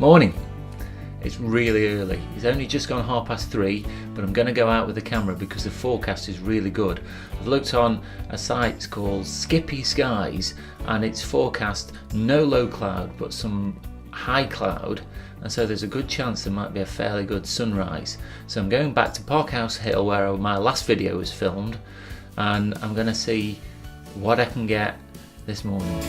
Morning. It's really early. It's only just gone 3:30, but I'm going to go out with the camera because the forecast is really good. I've looked on a site called Skippy Skies and it's forecast no low cloud but some high cloud, and so there's a good chance there might be a fairly good sunrise. So I'm going back to Parkhouse Hill where my last video was filmed, and I'm going to see what I can get this morning.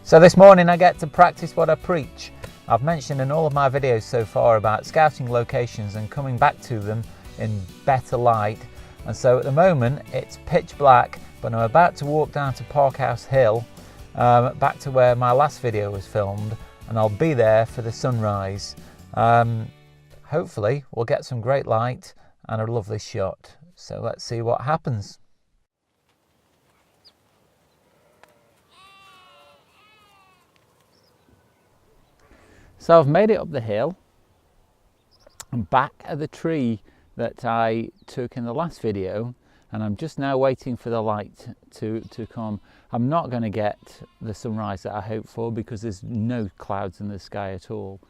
So this morning I get to practice what I preach. I've mentioned in all of my videos so far about scouting locations and coming back to them in better light. And so at the moment it's pitch black, but I'm about to walk down to Parkhouse Hill, back to where my last video was filmed, and I'll be there for the sunrise. Hopefully we'll get some great light and a lovely shot. So let's see what happens. So I've made it up the hill and back at the tree that I took in the last video, and I'm just now waiting for the light to come. I'm not going to get the sunrise that I hope for because there's no clouds in the sky at all.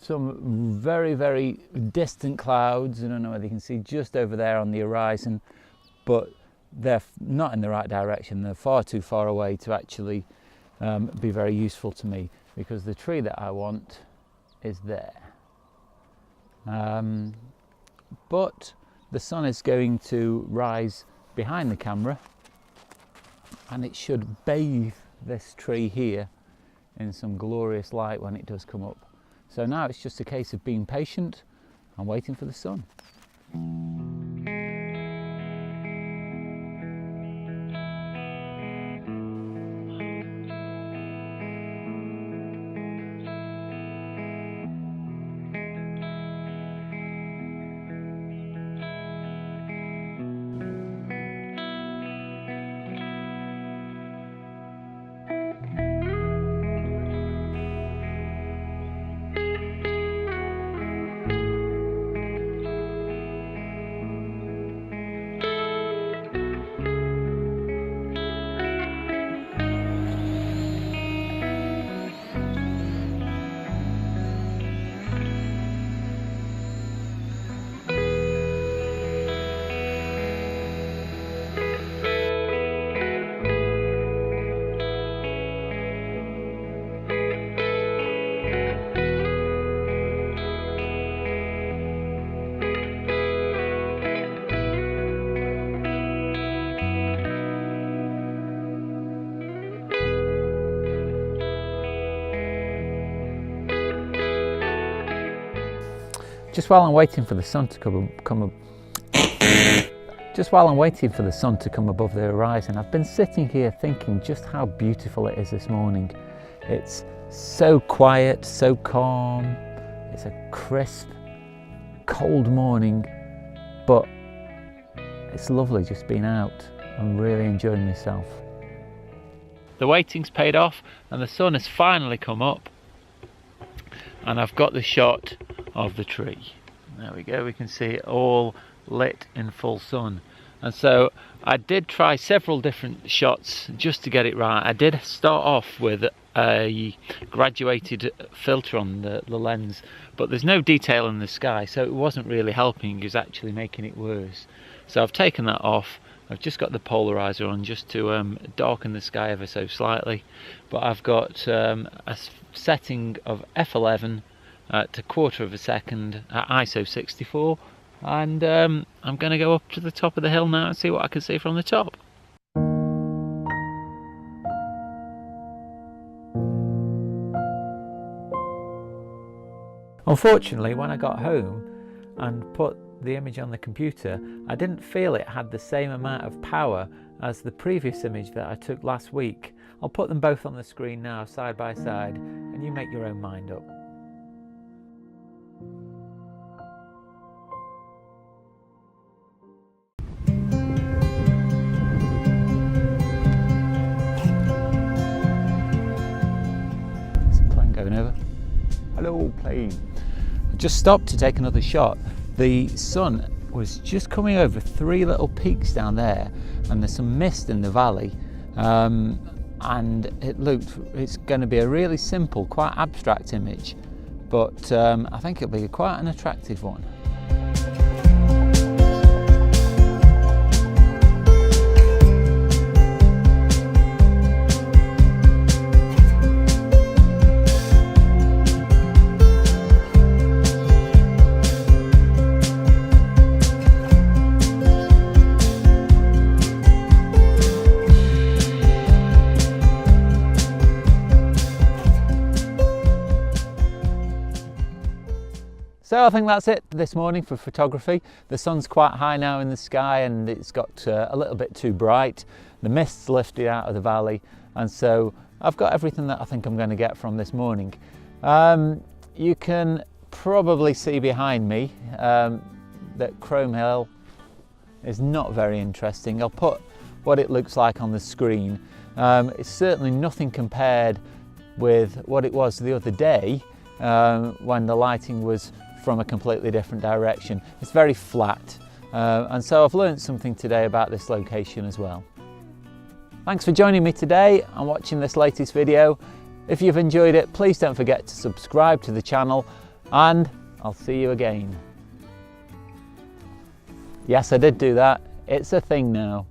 Some very, very distant clouds, I don't know whether you can see just over there on the horizon, but they're not in the right direction. They're far too far away to actually be very useful to me, because the tree that I want is there. But the sun is going to rise behind the camera and it should bathe this tree here in some glorious light when it does come up. So now it's just a case of being patient and waiting for the sun. Just while I'm waiting for the sun to come above the horizon, I've been sitting here thinking just how beautiful it is this morning. It's so quiet, so calm. It's a crisp, cold morning, but it's lovely just being out. I'm really enjoying myself. The waiting's paid off and the sun has finally come up, and I've got the shot of the tree. There we go, we can see it all lit in full sun. And so I did try several different shots just to get it right. I did start off with a graduated filter on the lens, but there's no detail in the sky, so it wasn't really helping, it was actually making it worse. So I've taken that off. I've just got the polarizer on just to darken the sky ever so slightly, but I've got a setting of f11 at a quarter of a second at ISO 64, and I'm going to go up to the top of the hill now and see what I can see from the top. Unfortunately, when I got home and put the image on the computer, I didn't feel it had the same amount of power as the previous image that I took last week. I'll put them both on the screen now side by side and you make your own mind up. Hey. I just stopped to take another shot. The sun was just coming over 3 little peaks down there, and there's some mist in the valley, and it's going to be a really simple, quite abstract image, but I think it'll be quite an attractive one. So I think that's it this morning for photography. The sun's quite high now in the sky, and it's got a little bit too bright. The mist's lifted out of the valley, and so I've got everything that I think I'm going to get from this morning. You can probably see behind me that Parkhouse Hill is not very interesting. I'll put what it looks like on the screen. It's certainly nothing compared with what it was the other day when the lighting was from a completely different direction. It's very flat, and so I've learned something today about this location as well. Thanks for joining me today and watching this latest video. If you've enjoyed it, please don't forget to subscribe to the channel, and I'll see you again. Yes, I did do that. It's a thing now.